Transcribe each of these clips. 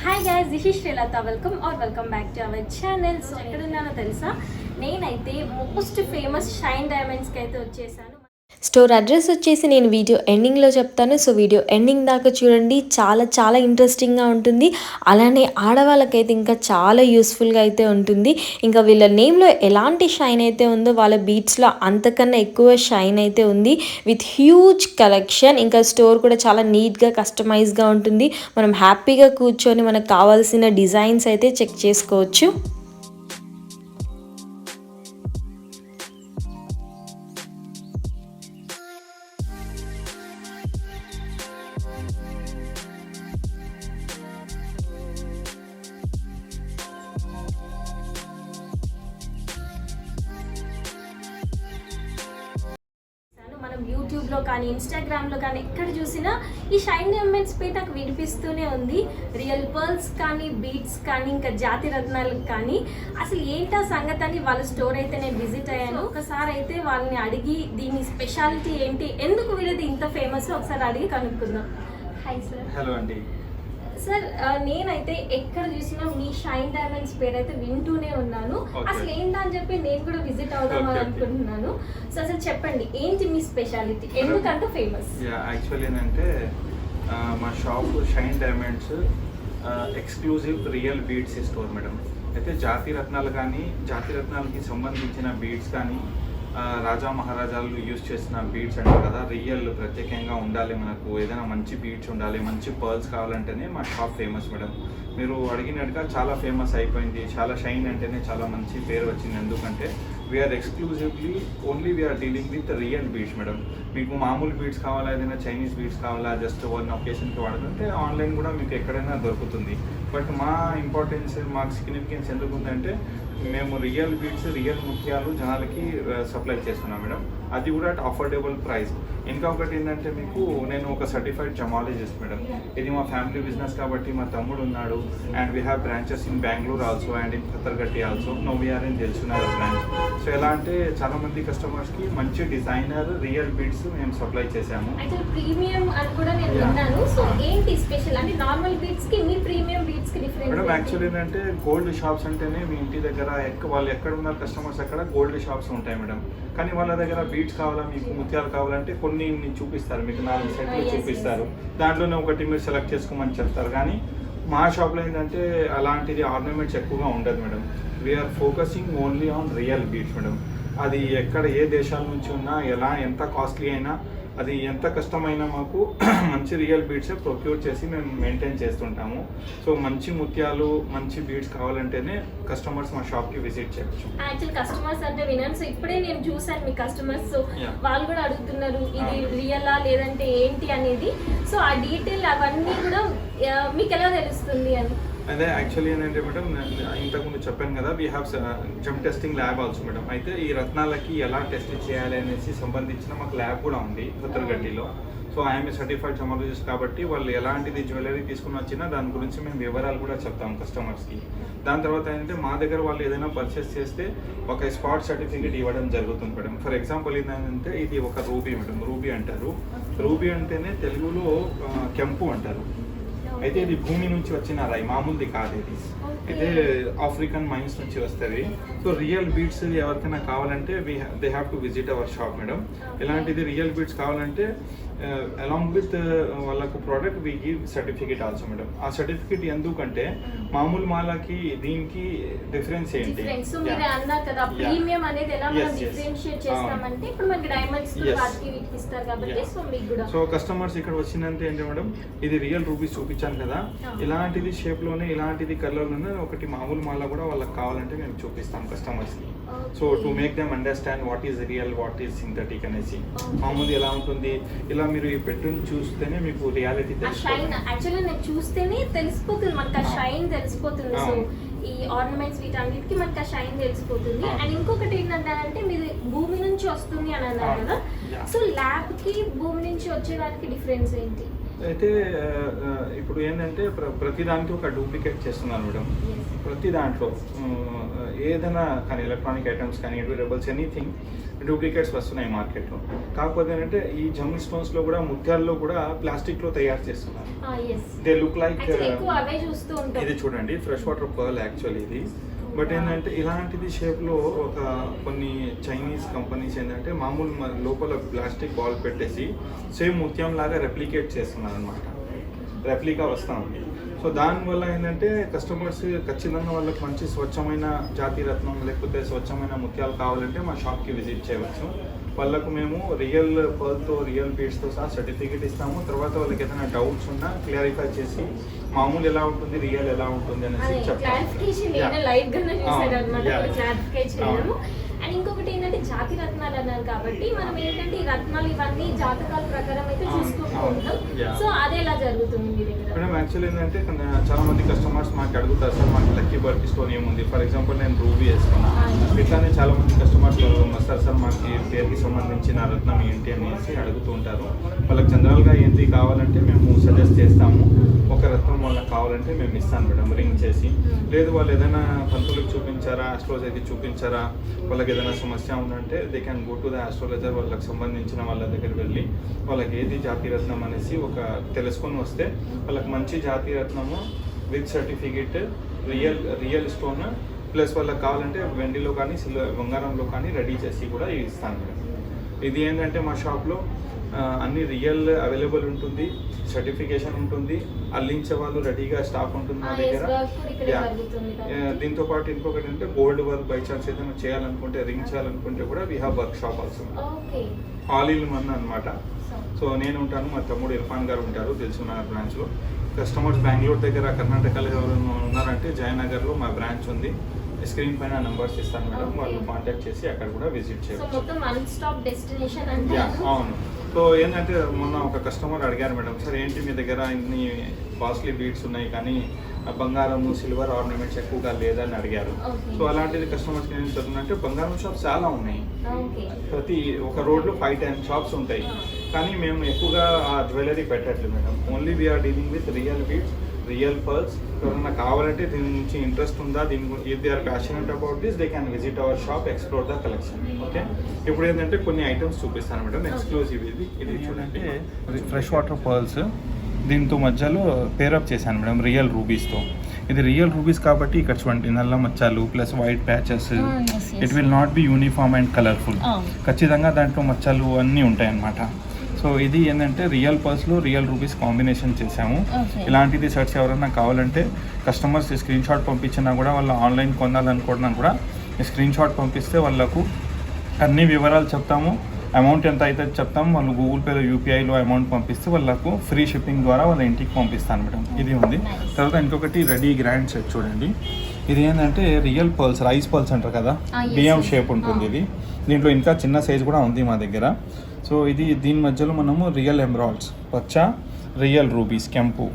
Hi guys, this is Srilatha. Welcome back to our channel. So ఎక్కడున్నానో తెలుసా? నేనైతే most famous shine డైమండ్స్కి అయితే వచ్చేసాను. స్టోర్ అడ్రస్ వచ్చేసి నేను వీడియో ఎండింగ్లో చెప్తాను. సో వీడియో ఎండింగ్ దాకా చూడండి, చాలా ఇంట్రెస్టింగ్గా ఉంటుంది. అలానే ఆడవాళ్ళకైతే ఇంకా చాలా యూస్ఫుల్గా అయితే ఉంటుంది. ఇంకా వీళ్ళ నేమ్లో ఎలాంటి షైన్ అయితే ఉందో వాళ్ళ బీట్స్లో అంతకన్నా ఎక్కువ షైన్ అయితే ఉంది విత్ హ్యూజ్ కలెక్షన్. ఇంకా స్టోర్ కూడా చాలా నీట్గా కస్టమైజ్గా ఉంటుంది. మనం హ్యాపీగా కూర్చొని మనకు కావాల్సిన డిజైన్స్ అయితే చెక్ చేసుకోవచ్చు. మనం యూట్యూబ్లో కానీ ఇన్స్టాగ్రామ్లో కానీ ఎక్కడ చూసినా ఈ షైన్ డైమండ్స్ పేరు నాకు వినిపిస్తూనే ఉంది. రియల్ పర్ల్స్ కానీ, బీట్స్ కానీ, ఇంకా జాతి రత్నాలు కానీ, అసలు ఏంటా సంగతి అని వాళ్ళ స్టోర్ అయితే నేను విజిట్ అయ్యాను. ఒకసారి అయితే వాళ్ళని అడిగి దీని స్పెషాలిటీ ఏంటి, ఎందుకు వీళ్ళది ఇంత ఫేమస్ ఒకసారి అడిగి కనుక్కుందాం. Hi sir. హలో అండి. సార్, నేనైతే ఎక్కడ చూసినా మీ షైన్ డైమండ్స్ పేరు అయితే వింటూనే ఉన్నాను. అసలు ఏంటని చెప్పి నేను కూడా విజిట్ అవుదామని అనుకుంటున్నాను. సో అసలు చెప్పండి, ఏంటి మీ స్పెషాలిటీ, ఎందుకంటే ఫేమస్? యాక్చువల్లీ ఏంటంటే మా shop shine diamonds exclusive real beads store madam. అయితే జాతి రత్నాలకి సంబంధించిన బీడ్స్ కానీ, రాజా మహారాజాలు యూజ్ చేసిన బీడ్స్ అంటారు కదా, రియల్ ప్రత్యేకంగా ఉండాలి, మనకు ఏదైనా మంచి బీడ్స్ ఉండాలి, మంచి పర్ల్స్ కావాలంటేనే మా షాప్ ఫేమస్ మేడం. మీరు అడిగినట్టుగా చాలా ఫేమస్ అయిపోయింది. చాలా షైన్ అంటేనే చాలా మంచి పేరు వచ్చింది. ఎందుకంటే we are exclusively only we are dealing with real beads madam. మీకు మామూలు బీడ్స్ కావాలా, ఏదైనా చైనీస్ బీడ్స్ కావాలా, జస్ట్ వన్ ఒకేషన్కి వాడుతుంటే ఆన్లైన్ కూడా మీకు ఎక్కడైనా దొరుకుతుంది. బట్ మా ఇంపార్టెన్స్, మాకు సిగ్నిఫికెన్స్ ఎందుకు ఉందంటే మేము రియల్ బీడ్స్, రియల్ ముత్యాలు జనాలకి సప్లై చేస్తున్నాం మేడం. అది కూడా అట్ అఫోర్డబుల్ ప్రైస్. ఇంకా ఒకటి ఏంటంటే మీకు నేను ఒక సర్టిఫైడ్ జమాలజిస్ట్ మేడం. ఇది మా ఫ్యామిలీ బిజినెస్ కాబట్టి మా తమ్ముడు ఉన్నాడు. And we have branches in Bengaluru also and in ఖతర్గట్టి also. No we are in Dilsukhnagar branch. So ఎలా అంటే చాలా మంది కస్టమర్స్కి మంచి డిజైనర్ రియల్ బీడ్స్ మేము సప్లై చేసాము. అయితే ప్రీమియం అని కూడా నేను విన్నాను. సో ఏంటి స్పెషల్ అంటే నార్మల్ బీడ్స్ కి మీ ప్రీమియం బీడ్స్ కి డిఫరెన్స్ మేడం? యాక్చువల్లీ ఏంటంటే గోల్డ్ షాప్స్ అంటేనే మీ ఇంటి దగ్గర వాళ్ళు ఎక్కడ ఉన్నారు కస్టమర్స్ అక్కడ గోల్డ్ షాప్స్ ఉంటాయి మేడం. కానీ వాళ్ళ దగ్గర బీడ్స్ కావాలా, మీకు ముత్యాలు కావాలంటే కొన్ని చూపిస్తారు, మీకు 4 సెట్లు చూపిస్తారు. దాంట్లోనే ఒకటి మీరు సెలెక్ట్ చేసుకోమని చెప్తారు. కానీ మా షాప్లో ఏంటంటే అలాంటిది ఆర్నమెంట్స్ ఎక్కువగా ఉండదు madam. We are focusing only on real beads madam. అది ఎక్కడ ఏ దేశాల నుంచి ఉన్నా, ఎంత కాస్ట్లీ అయినా, అది ఎంత కష్టమైనా మాకు మంచి రియల్ బీడ్స్ ప్రొక్యూర్ చేసి మేము మెయింటైన్ చేస్తుంటాము. సో మంచి ముత్యాలు, మంచి బీడ్స్ కావాలంటేనే కస్టమర్స్ మా షాప్కి విజిట్ చేయొచ్చు. యాక్చువల్ కస్టమర్స్ అంటే విన్నాను. సో ఇప్పుడే నేను చూసాను మీ కస్టమర్స్. సో వాళ్ళు కూడా అడుగుతున్నారు ఇది రియలా లేదంటే ఏంటి అనేది. సో ఆ డీటెయిల్ అవన్నీ కూడా మీకు ఎలా తెలుస్తుంది అని? అదే యాక్చువల్లీ ఏంటంటే మేడం, ఇంతకుముందు చెప్పాను కదా, we have gem testing lab also madam. అయితే ఈ రత్నాలకి ఎలా టెస్ట్ చేయాలి అనేసి సంబంధించిన మాకు ల్యాబ్ కూడా ఉంది ఖతర్గట్టిలో. So I'm a certified gemologist కాబట్టి వాళ్ళు ఎలాంటిది జ్యువెలరీ తీసుకుని వచ్చినా దాని గురించి మేము వివరాలు కూడా చెప్తాం కస్టమర్స్కి. దాని తర్వాత ఏంటంటే మా దగ్గర వాళ్ళు ఏదైనా పర్చేస్ చేస్తే ఒక స్పాట్ సర్టిఫికేట్ ఇవ్వడం జరుగుతుంది మేడం. ఫర్ ఎగ్జాంపుల్ ఏంటంటే ఇది ఒక రూబీ మేడం. రూబీ అంటారు. రూబీ అంటేనే తెలుగులో కెంపు అంటారు. అయితే ఇది భూమి నుంచి వచ్చిన రాయి, మామూలుది కాదు. ఇది అయితే ఆఫ్రికన్ మైన్స్ నుంచి వస్తుంది. సో రియల్ బీడ్స్ ఎవరికైనా కావాలంటే they have to visit our shop madam. ఇలాంటిది రియల్ బీడ్స్ కావాలంటే అలాంగ్ విత్ వాళ్ళకు product we give certificate also madam. ఆ సర్టిఫికేట్ ఎందుకంటే మామూలు మాలకి దీనికి డిఫరెన్స్ ఏంటి? సో మీరు అన్నారు కదా ప్రీమియం అనేది ఎలా మనం డిఫరెన్షియేట్ చేస్తామంటే ఇప్పుడు మనకి డైమండ్స్ వాటికి వీటికి ఇస్తారు కాబట్టి సో మీకు కూడా. సో కస్టమర్స్ ఇక్కడ వచ్చినంత ఏంటి మేడం, ఇది రియల్ రూబీస్ చూపించాను కదా, ఇలాంటిది షేప్లోనే, ఇలాంటిది కలర్లోనే ఒకటి మామూలు మాల కూడా వాళ్ళకి కావాలంటే మేము చూపిస్తాం కస్టమర్స్కి. So to make them understand what is real, what is synthetic అనేసి. మామూలు ఎలా ఉంటుంది, ఇలా మీరు ఈ పెట్టుని చూస్తేనే మీకు రియాలిటీ తెలుస్తుంది. యాక్చువల్లీ నేను చూస్తేనే తెలిసిపోతుంది మనకు, ఆ షైన్ తెలిసిపోతుంది. సో ఈ ఆర్నమెంట్స్ వీటన్నిటికీ మనకు ఆ షైన్ తెలిసిపోతుంది. అండ్ ఇంకొకటి ఏంటంటే మీరు భూమి నుంచి వస్తుంది అని అన్నారు కదా, సో ల్యాబ్ కి భూమి నుంచి వచ్చేదానికి డిఫరెన్స్ ఏంటి? అయితే ఇప్పుడు ఏంటంటే ప్రతి దానికి ఒక డూప్లికేట్ చేస్తున్నారు మేడం. ప్రతి దాంట్లో ఏదైనా కానీ ఎలక్ట్రానిక్ ఐటమ్స్ కానీ డ్యూరబుల్స్ ఎనీథింగ్ డూప్లికేట్స్ వస్తున్నాయి మార్కెట్లో. కాకపోతే ఏంటంటే ఈ జమ్ స్టోన్స్లో కూడా ముత్యాల్లో కూడా ప్లాస్టిక్లో తయారు చేస్తున్నారు. దే లుక్ లైక్ ఇది చూడండి ఫ్రెష్ వాటర్ పర్ల్ యాక్చువల్లీ ఇది. బట్ ఏంటంటే ఇలాంటిది షేప్లో ఒక కొన్ని చైనీస్ కంపెనీస్ ఏంటంటే మామూలు లోపల ప్లాస్టిక్ బాల్ పెట్టేసి సేమ్ ముత్యం లాగా రెప్లికేట్ చేస్తున్నారు అనమాట. రెప్లికా వస్తూ ఉంది. సో దానివల్ల ఏంటంటే కస్టమర్స్ ఖచ్చితంగా వాళ్ళకి మంచి స్వచ్ఛమైన జాతిరత్నం లేకపోతే స్వచ్ఛమైన ముత్యాలు కావాలంటే మా షాప్కి విజిట్ చేయవచ్చు. వాళ్ళకు మేము రియల్ పర్ల్తో రియల్ బీడ్స్తో సహా సర్టిఫికేట్ ఇస్తాము. తర్వాత వాళ్ళకి ఏదైనా డౌట్స్ ఉన్నా క్లారిఫై చేసి మామూలు ఎలా ఉంటుంది రియల్ ఎలా ఉంటుంది అనేసి చెప్తాము. అండ్ ఇంకొకటి ఏంటంటే జాతి రత్నాలు అన్నారు కాబట్టి మనం ఏంటంటే ఈ రత్నాలు ఇవన్నీ జాతకాల ప్రకారం అయితే చూసుకుంటూ ఉంటాం. సో అదే ఎలా జరుగుతుంది మీ దగ్గర? మేడం యాక్చువల్లీ ఏంటంటే చాలా మంది కస్టమర్స్ మాకు అడుగుతారు సార్ మాకు లక్కీ బర్త్ స్టోన్ ఏముంది. ఫర్ ఎగ్జాంపుల్ నేను రూబీ వేసుకున్నాను. ఇట్లానే చాలా మంది కస్టమర్స్ వస్తారు సార్ మాకు పేరుకి సంబంధించిన రత్నం ఏంటి అనేసి అడుగుతూ ఉంటారు. వాళ్ళకి జనరల్గా ఏంటి కావాలంటే మేము సజెస్ట్ చేస్తాము. ఒక రత్నం వాళ్ళకి కావాలంటే మేము ఇస్తాను మేడం రింగ్ చేసి. లేదు వాళ్ళు ఏదైనా పంతులకు చూపించారా ఆస్ట్రాలజీకి చూపించారా వాళ్ళకి ఏదైనా సమస్య ఉందంటే they can go to the astrologer. వాళ్ళకి సంబంధించిన వాళ్ళ దగ్గరికి వెళ్ళి వాళ్ళకి ఏది జాతిరత్నం అనేసి ఒక తెలుసుకొని వస్తే వాళ్ళకి మంచి జాతిరత్నము with certificate real stone plus వాళ్ళకి కావాలంటే వెండిలో కానీ బంగారంలో కానీ రెడీ చేసి కూడా ఇస్తాను మేడం. ఇది ఏంటంటే మా షాప్లో అన్ని రియల్ అవైలబుల్ ఉంటుంది, సర్టిఫికేషన్ ఉంటుంది, అల్లించే వాళ్ళు రెడీగా స్టాక్ ఉంటుంది మా దగ్గర. దీంతో పాటు ఇంకొకటి అంటే గోల్డ్ వర్క్ బై ఛాన్స్ ఏదైనా చేయాలనుకుంటే రింగ్ చేయాలనుకుంటే కూడా we have work shop also. All in one అనమాట. సో నేను ఉంటాను, మా తమ్ముడు ఇర్ఫాన్ గారు ఉంటారు దిల్సుఖ్నగర్ బ్రాంచ్లో. కస్టమర్స్ బెంగళూరు దగ్గర కర్ణాటకలో ఎవరైనా ఉన్నారంటే జయనగర్లో మా బ్రాంచ్ ఉంది. స్క్రీన్ పైన నంబర్స్ ఇస్తాను మేడం, వాళ్ళు కాంటాక్ట్ చేసి అక్కడ కూడా విజిట్ చేయవచ్చు. అవును. సో ఏంటంటే మొన్న ఒక కస్టమర్ అడిగారు మేడం సార్ ఏంటి మీ దగ్గర ఇన్ని కాస్ట్లీ బీడ్స్ ఉన్నాయి కానీ బంగారము సిల్వర్ ఆర్నమెంట్స్ ఎక్కువగా లేదని అడిగారు. సో అలాంటిది కస్టమర్స్కి ఏం చెప్తుందంటే బంగారం షాప్స్ చాలా ఉన్నాయి. ప్రతి ఒక రోడ్లో 5-10 షాప్స్ ఉంటాయి కానీ మేము ఎక్కువగా ఆ జ్యువెలరీ పెట్టట్లేదు madam. Only we are dealing with real beads, real pearls. ఎవరైనా కావాలంటే దీని నుంచి ఇంట్రెస్ట్ ఉందా, దీని if they are passionate about this they can visit our shop, explore the collection. Okay, ఇప్పుడు ఏంటంటే కొన్ని ఐటమ్స్ చూపిస్తాను మేడం ఎక్స్క్లూజివ్. ఇది చూడండి ఫ్రెష్ వాటర్ పర్ల్స్, దీంతో మధ్యలో పేరప్ చేశాను మేడం రియల్ రూబీస్తో. ఇది రియల్ రూబీస్ కాబట్టి ఇక్కడ చూడండి నల్ల మచ్చలు plus white patches. It will not be uniform and colourful. ఖచ్చితంగా దాంట్లో మచ్చలు అన్నీ ఉంటాయి అన్నమాట. సో ఇది ఏంటంటే రియల్ పర్స్లో రియల్ రూపీస్ కాంబినేషన్ చేసాము. ఇలాంటిది సెట్స్ ఎవరైనా కావాలంటే కస్టమర్స్ స్క్రీన్ షాట్ పంపించినా కూడా వాళ్ళు ఆన్లైన్ కొనాలనుకున్నా కూడా స్క్రీన్ షాట్ పంపిస్తే వాళ్ళకు అన్ని వివరాలు చెప్తాము, అమౌంట్ ఎంత అయితే చెప్తాము. వాళ్ళు గూగుల్ పేలో యూపీఐలో అమౌంట్ పంపిస్తే వాళ్ళకు ఫ్రీ షిప్పింగ్ ద్వారా వాళ్ళ ఇంటికి పంపిస్తాను మేడం. ఇది ఉంది. తర్వాత ఇంకొకటి రెడీ గ్రాండ్ సెట్ చూడండి. ఇది ఏంటంటే రియల్ పర్ల్స్, రైస్ పర్ల్స్ అంటారు కదా, బియ్యం షేప్ ఉంటుంది ఇది. దీంట్లో ఇంకా చిన్న సైజ్ కూడా ఉంది మా దగ్గర. సో ఇది దీని మధ్యలో మనము రియల్ ఎమరాల్డ్స్, పచ్చ, రియల్ రూబీస్, కెంపు,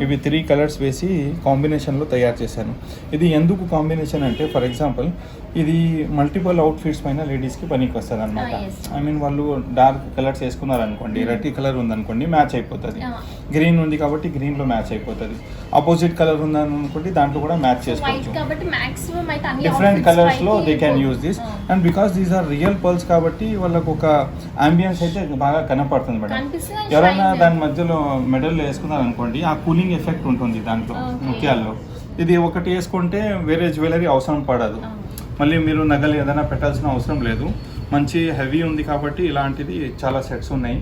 ఇవి 3 కలర్స్ వేసి కాంబినేషన్లో తయారు చేశాను. ఇది ఎందుకు కాంబినేషన్ అంటే ఫర్ ఎగ్జాంపుల్ ఇది మల్టిపుల్ అవుట్ఫిట్స్ పైన లేడీస్కి పనికి వస్తుంది అనమాట. ఐ మీన్ వాళ్ళు డార్క్ కలర్స్ వేసుకున్నారు అనుకోండి, రెడ్ కలర్ ఉందనుకోండి మ్యాచ్ అయిపోతుంది. గ్రీన్ ఉంది కాబట్టి గ్రీన్లో మ్యాచ్ అయిపోతుంది. ఆపోజిట్ కలర్ ఉందని అనుకోండి దాంట్లో కూడా మ్యాచ్ చేసుకోవచ్చు. డిఫరెంట్ కలర్స్లో they can use this. And because these are real pearls కాబట్టి వాళ్ళకు ఒక అంబియన్స్ అయితే బాగా కనపడుతుంది మేడం. ఎవరైనా దాని మధ్యలో మెడల్ వేసుకున్నారు అనుకోండి ఆ కూలింగ్ ఎఫెక్ట్ ఉంటుంది దాంట్లో ముత్యాల్లో. ఇది ఒకటి వేసుకుంటే వేరే జ్యువెలరీ అవసరం పడదు, మళ్ళీ మీరు నగలు ఏదైనా పెట్టాల్సిన అవసరం లేదు. మంచి హెవీ ఉంది కాబట్టి ఇలాంటిది చాలా సెట్స్ ఉన్నాయి.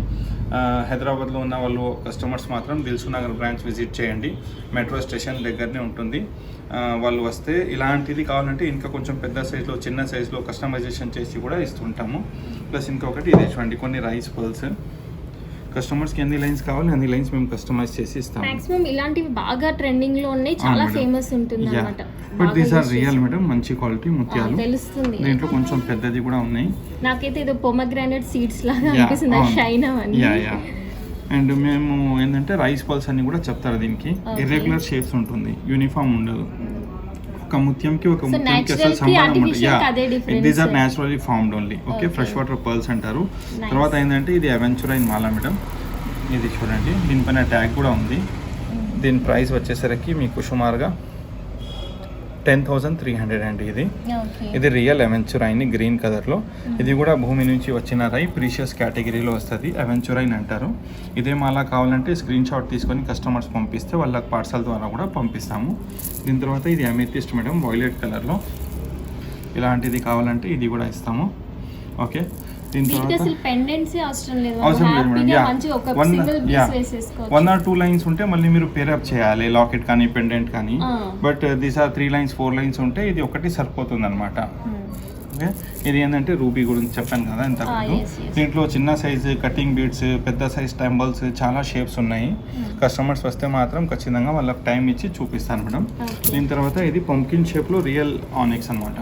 హైదరాబాద్లో ఉన్న వాళ్ళు కస్టమర్స్ మాత్రం దిల్సుఖ్నగర్ బ్రాంచ్ విజిట్ చేయండి, మెట్రో స్టేషన్ దగ్గరనే ఉంటుంది. వాళ్ళు వస్తే ఇలాంటిది కావాలంటే ఇంకా కొంచెం పెద్ద సైజులో చిన్న సైజులో కస్టమైజేషన్ చేసి కూడా ఇస్తుంటాము. ప్లస్ ఇంకొకటి ఇదే చూడండి కొన్ని రైస్ పర్ల్స్. కస్టమర్స్కి ఎన్ని లైన్స్ కావాలి అన్ని లైన్స్ మేము కస్టమైజ్ చేసి ఇస్తాం. మాక్సిమం ఇలాంటివి బాగా ట్రెండింగ్ లో ఉన్నాయి, చాలా ఫేమస్ ఉంటుంది అన్నమాట. But these are real madam, మంచి క్వాలిటీ ముత్యాలు. తెలుస్తుంది. దీంట్లో కొంచెం పెద్దది కూడా ఉన్నాయి. నాకైతే ఏదో పొమగ్రానేట్ సీడ్స్ లాగా అనిపిస్తుంది షైన్ అవన్నీ. అండ్ మేము ఏంటంటే రైస్ పల్స్ అన్ని కూడా చెప్తారు. దీనికి ఇర్రెగ్యులర్ షేప్స్ ఉంటుంది, యూనిఫామ్ ఉండదు. ఒక ముత్యంకి ఒక ముత్యంకి అసలు సంబంధం ఉంటుంది. These are naturally formed only. Okay, fresh water pearls అంటారు. తర్వాత ఏంటంటే ఇది అవెంచురైన్ మాలా మేడం. ఇది చూడండి దీనిపైన ట్యాగ్ కూడా ఉంది. దీని ప్రైస్ వచ్చేసరికి మీకు సుమారుగా 10,300 అండి. ఓకే. ఇది రియల్ అవెంచురైన్ గ్రీన్ కలర్లో. ఇది కూడా భూమి నుంచి వచ్చిన రై ప్రీషియస్ కేటగిరీలో వస్తుంది, అవెంచురైన్ అంటారు. ఇదే మాలా కావాలంటే స్క్రీన్ షాట్ తీసుకొని కస్టమర్స్ పంపిస్తే వాళ్ళకి పార్సల్ ద్వారా కూడా పంపిస్తాము. దీని తర్వాత ఇది అమెథిస్ట్ మేడం, వైలెట్ కలర్లో. ఇలాంటిది కావాలంటే ఇది కూడా ఇస్తాము. ఓకే, దీని తర్వాత అసలు పెండెంట్స్ అవసరం లేదు మేడం. మంచిగా ఒక సింగిల్ పీస్ వేసేసుకోవచ్చు. 1 or 2 లైన్స్ ఉంటే మళ్ళీ మీరు పేరప్ చేయాలి, లాకెట్ కానీ పెండెంట్ కానీ. But these are 3 lines 4 lines ఉంటే ఇది ఒకటి సరిపోతుంది అనమాట. ఓకే, ఇది ఏంటంటే రూబీ గురించి చెప్పాను కదా ఇంతకుముందు. దీంట్లో చిన్న సైజు కటింగ్ బీడ్స్, పెద్ద సైజ్ టెంబల్స్, చాలా షేప్స్ ఉన్నాయి. కస్టమర్స్ వస్తే మాత్రం ఖచ్చితంగా వాళ్ళకి టైం ఇచ్చి చూపిస్తాను మేడం. దీని తర్వాత ఇది పంకిన్ షేప్లో రియల్ ఆనిక్స్ అనమాట.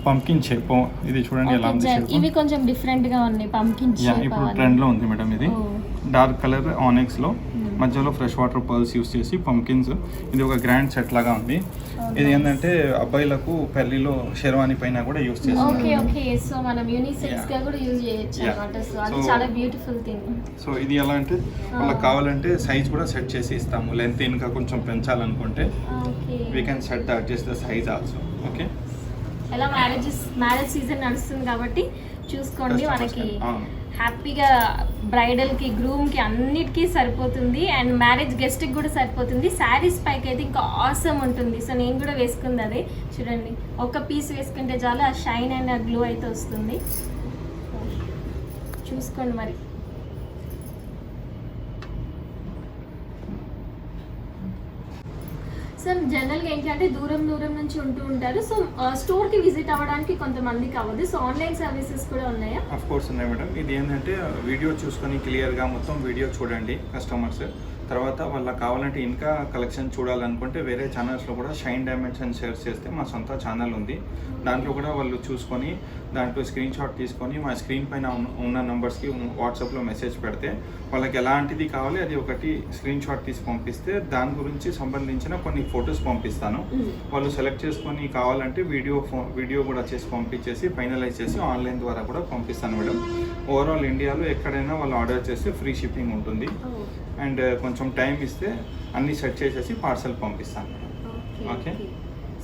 పంకిన్ షేప్ ఇది చూడండి ఎలా ఉంది షేప్. ఇవి కొంచెం డిఫరెంట్ గా ఉన్నాయి. పంకిన్ షేప్ ఇప్పుడు ట్రెండ్ లో ఉంది మేడం. ఇది డార్క్ కలర్ ఆనిక్స్ లో మధ్యలో ఫ్రెష్ వాటర్ పర్ల్స్ యూస్ చేసి పంకిన్స్. ఇది ఒక గ్రాండ్ సెట్ లాగా ఉంది. ఇది ఏంటంటే అబ్బాయిలకు పెళ్లిలో షెర్వానీ పైన కూడా యూస్ చేస్తారు. ఓకే ఓకే, సో మనం యూనిసెక్స్ గా కూడా యూస్ చేయొచ్చు అన్నమాట. సో అది చాలా బ్యూటిఫుల్ థింగ్. సో ఇది ఎలా అంటే వాళ్ళకి కావాలంటే సైజ్ కూడా సెట్ చేసి ఇస్తాము. లెంత్ ఇంకా కొంచెం పెంచాలనుకుంటే we can set the adjust the size also. Okay, ఎలా మ్యారేజ్ సీజన్ నడుస్తుంది కాబట్టి చూసుకోండి, మనకి హ్యాపీగా బ్రైడల్కి, గ్రూమ్కి అన్నిటికీ సరిపోతుంది. అండ్ మ్యారేజ్ గెస్ట్కి కూడా సరిపోతుంది. శారీస్ పైకి అయితే ఇంకా ఆసమ్ ఉంటుంది. సో నేను కూడా వేసుకుంది అదే. చూడండి, ఒక పీస్ వేసుకుంటే చాలు ఆ షైన్ అండ్ ఆ గ్లో అయితే వస్తుంది. చూసుకోండి మరి. సో జనరల్గా ఏంటంటే దూరం నుంచి ఉంటూ ఉంటారు. సో స్టోర్కి విజిట్ అవ్వడానికి కొంతమందికి అవ్వదు. సో ఆన్లైన్ సర్వీసెస్ కూడా ఉన్నాయా? ఆఫ్ కోర్స్ ఉన్నాయి మేడం. ఇది ఏంటంటే వీడియో చూసుకొని క్లియర్గా మొత్తం వీడియో చూడండి కస్టమర్స్. తర్వాత వాళ్ళకి కావాలంటే ఇంకా కలెక్షన్ చూడాలనుకుంటే వేరే ఛానల్స్లో కూడా షైన్ డైమండ్స్ అని షేర్ చేస్తే మా సొంత ఛానల్ ఉంది. దాంట్లో కూడా వాళ్ళు చూసుకొని దాంట్లో స్క్రీన్ షాట్ తీసుకొని మా స్క్రీన్ పైన ఉన్న నెంబర్స్కి వాట్సాప్లో మెసేజ్ పెడితే వాళ్ళకి ఎలాంటిది కావాలి అది ఒకటి స్క్రీన్ షాట్ తీసి పంపిస్తే దాని గురించి సంబంధించిన కొన్ని ఫొటోస్ పంపిస్తాను. వాళ్ళు సెలెక్ట్ చేసుకొని కావాలంటే వీడియో కూడా చేసి పంపించేసి ఫైనలైజ్ చేసి ఆన్లైన్ ద్వారా కూడా పంపిస్తాను మేడం. ఓవరాల్ ఇండియాలో ఎక్కడైనా వాళ్ళు ఆర్డర్ చేస్తే ఫ్రీ షిప్పింగ్ ఉంటుంది. అండ్ కొంచెం టైం ఇస్తే అన్నీ సెట్ చేసేసి పార్సల్ పంపిస్తాను మేడం. ఓకే,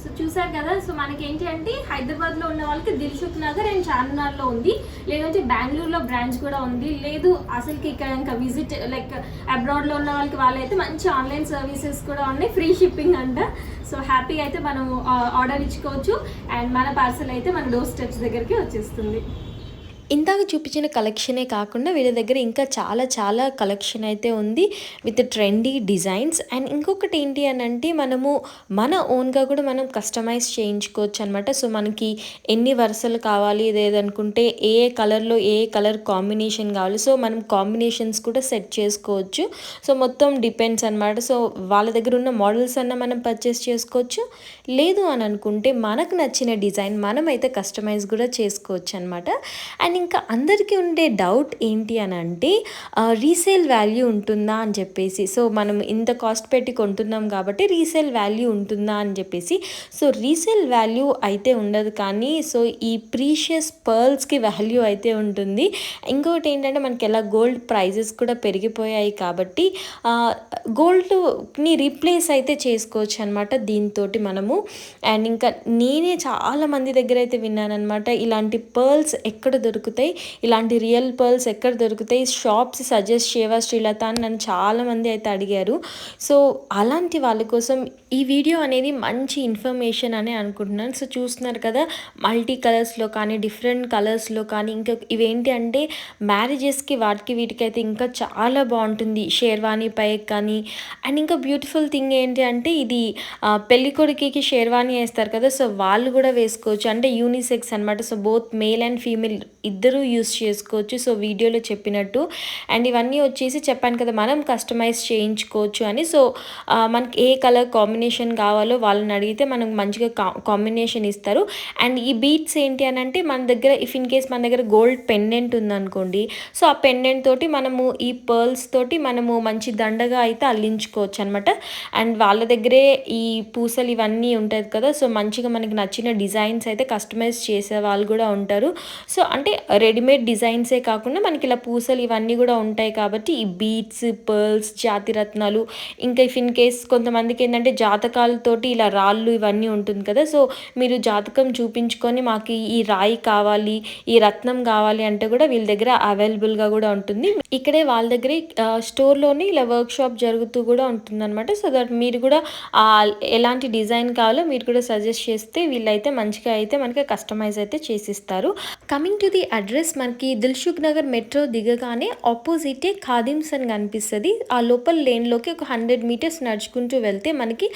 సో చూసారు కదా. సో మనకి ఏంటి అంటే హైదరాబాద్లో ఉన్న వాళ్ళకి దిల్సుఖ్ నగర్ అండ్ చార్మినార్లో ఉంది, లేదంటే బెంగళూరులో బ్రాంచ్ కూడా ఉంది. లేదు అసలుకి ఇక్కడ ఇంకా విజిట్ లైక్ అబ్రాడ్లో ఉన్న వాళ్ళైతే మంచి ఆన్లైన్ సర్వీసెస్ కూడా ఉన్నాయి, ఫ్రీ షిప్పింగ్ అంట. సో హ్యాపీగా అయితే మనం ఆర్డర్ ఇచ్చుకోవచ్చు. అండ్ మన పార్సల్ అయితే మన డోర్ స్టెప్స్ దగ్గరికి వచ్చేస్తుంది. ఇందాక చూపించిన కలెక్షనే కాకుండా వీళ్ళ దగ్గర ఇంకా చాలా కలెక్షన్ అయితే ఉంది విత్ ట్రెండీ డిజైన్స్. అండ్ ఇంకొకటి ఏంటి అని అంటే మనము మన ఓన్గా కూడా మనం కస్టమైజ్ చేయించుకోవచ్చు అనమాట. సో మనకి ఎన్ని వరుసలు కావాలి లేదనుకుంటే ఏ కలర్లో ఏ కలర్ కాంబినేషన్ కావాలి, సో మనం కాంబినేషన్స్ కూడా సెట్ చేసుకోవచ్చు. సో మొత్తం డిపెండ్స్ అనమాట. సో వాళ్ళ దగ్గర ఉన్న మోడల్స్ అన్న మనం పర్చేస్ చేసుకోవచ్చు, లేదు అని అనుకుంటే మనకు నచ్చిన డిజైన్ మనమైతే కస్టమైజ్ కూడా చేసుకోవచ్చు అనమాట. అండ్ ఇంకా అందరికీ ఉండే డౌట్ ఏంటి అని అంటే రీసేల్ వాల్యూ ఉంటుందా అని చెప్పేసి. సో మనం ఇంత కాస్ట్ పెట్టి కొంటున్నాం కాబట్టి రీసేల్ వాల్యూ ఉంటుందా అని చెప్పేసి. సో రీసేల్ వాల్యూ అయితే ఉండదు, కానీ సో ఈ ప్రీషియస్ పర్ల్స్కి వాల్యూ అయితే ఉంటుంది. ఇంకొకటి ఏంటంటే మనకి ఎలా గోల్డ్ ప్రైజెస్ కూడా పెరిగిపోయాయి కాబట్టి గోల్డ్ని రీప్లేస్ అయితే చేసుకోవచ్చు అనమాట దీంతో మనము. అండ్ ఇంకా నేనే చాలా మంది దగ్గర అయితే విన్నానమాట, ఇలాంటి పర్ల్స్ ఎక్కడ దొరుకుతాయి, ఇలాంటి రియల్ పర్ల్స్ ఎక్కడ దొరుకుతాయి, షాప్స్ సజెస్ట్ చేయవా శ్రీలత అని నన్ను చాలామంది అయితే అడిగారు. సో అలాంటి వాళ్ళ కోసం ఈ వీడియో అనేది మంచి ఇన్ఫర్మేషన్ అని అనుకుంటున్నాను. సో చూస్తున్నారు కదా, మల్టీ కలర్స్లో కానీ డిఫరెంట్ కలర్స్లో కానీ, ఇంకా ఇవేంటి అంటే మ్యారేజెస్కి వాటికి వీటికైతే ఇంకా చాలా బాగుంటుంది షేర్వానీ పై కానీ. అండ్ ఇంకా బ్యూటిఫుల్ థింగ్ ఏంటి అంటే ఇది పెళ్ళికొడుకుకి షేర్వానీ వేస్తారు కదా, సో వాళ్ళు కూడా వేసుకోవచ్చు, అంటే యూనిసెక్స్ అనమాట. So both male and female ఇద్దరూ యూస్ చేసుకోవచ్చు. సో వీడియోలో చెప్పినట్టు. అండ్ ఇవన్నీ వచ్చేసి చెప్పాను కదా మనం కస్టమైజ్ చేయించుకోవచ్చు అని. సో మనకి ఏ కలర్ కాంబినేషన్ కావాలో వాళ్ళని అడిగితే మనకు మంచిగా కాంబినేషన్ ఇస్తారు. అండ్ ఈ బీట్స్ ఏంటి అని అంటే మన దగ్గర ఇఫ్ ఇన్ కేస్ మన దగ్గర గోల్డ్ పెండెంట్ ఉందనుకోండి, సో ఆ పెండెంట్ తోటి మనము ఈ పర్ల్స్ తోటి మనము మంచి దండగా అయితే అల్లించుకోవచ్చు అనమాట. అండ్ వాళ్ళ దగ్గరే ఈ పూసలు ఇవన్నీ ఉంటుంది కదా, సో మంచిగా మనకి నచ్చిన డిజైన్స్ అయితే కస్టమైజ్ చేసే వాళ్ళు కూడా ఉంటారు. సో అంటే అంటే రెడీమేడ్ డిజైన్సే కాకుండా మనకి ఇలా పూసలు ఇవన్నీ కూడా ఉంటాయి కాబట్టి ఈ బీడ్స్, పర్ల్స్, జాతి రత్నాలు, ఇంకా ఇఫ్ ఇన్ కేస్ కొంతమందికి ఏంటంటే జాతకాలతోటి ఇలా రాళ్ళు ఇవన్నీ ఉంటుంది కదా, సో మీరు జాతకం చూపించుకొని మాకు ఈ రాయి కావాలి, ఈ రత్నం కావాలి అంటే కూడా వీళ్ళ దగ్గర అవైలబుల్గా కూడా ఉంటుంది. ఇక్కడే వాళ్ళ దగ్గర స్టోర్లోనే ఇలా వర్క్ షాప్ జరుగుతూ కూడా ఉంటుంది అనమాట. సో దట్ మీరు కూడా ఎలాంటి డిజైన్ కావాలో మీరు కూడా సజెస్ట్ చేస్తే వీళ్ళైతే మంచిగా అయితే మనకి కస్టమైజ్ అయితే చేసిస్తారు. కమింగ్ టు ది అడ్రస్, మనకి దిల్సుఖ్ నగర్ మెట్రో దిగగానే ఆపోజిటే ఖాదిమ్స్ అని కనిపిస్తుంది. ఆ లోపల లేన్లోకి ఒక 100 మీటర్స్ నడుచుకుంటూ వెళ్తే మనకి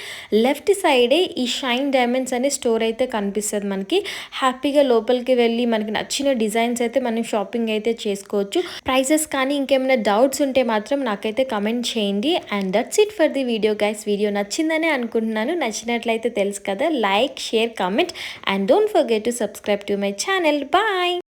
లెఫ్ట్ సైడే ఈ షైన్ డైమండ్స్ అనే స్టోర్ అయితే కనిపిస్తుంది. మనకి హ్యాపీగా లోపలికి వెళ్ళి మనకి నచ్చిన డిజైన్స్ అయితే మనం షాపింగ్ అయితే చేసుకోవచ్చు. ప్రైజెస్ కానీ ఇంకేమైనా డౌట్స్ ఉంటే మాత్రం నాకైతే కమెంట్ చేయండి. And that's it for the video guys. Video నచ్చిందనే అనుకుంటున్నాను. నచ్చినట్లయితే తెలుసు కదా, like, share, comment and don't forget to subscribe to my channel. Bye.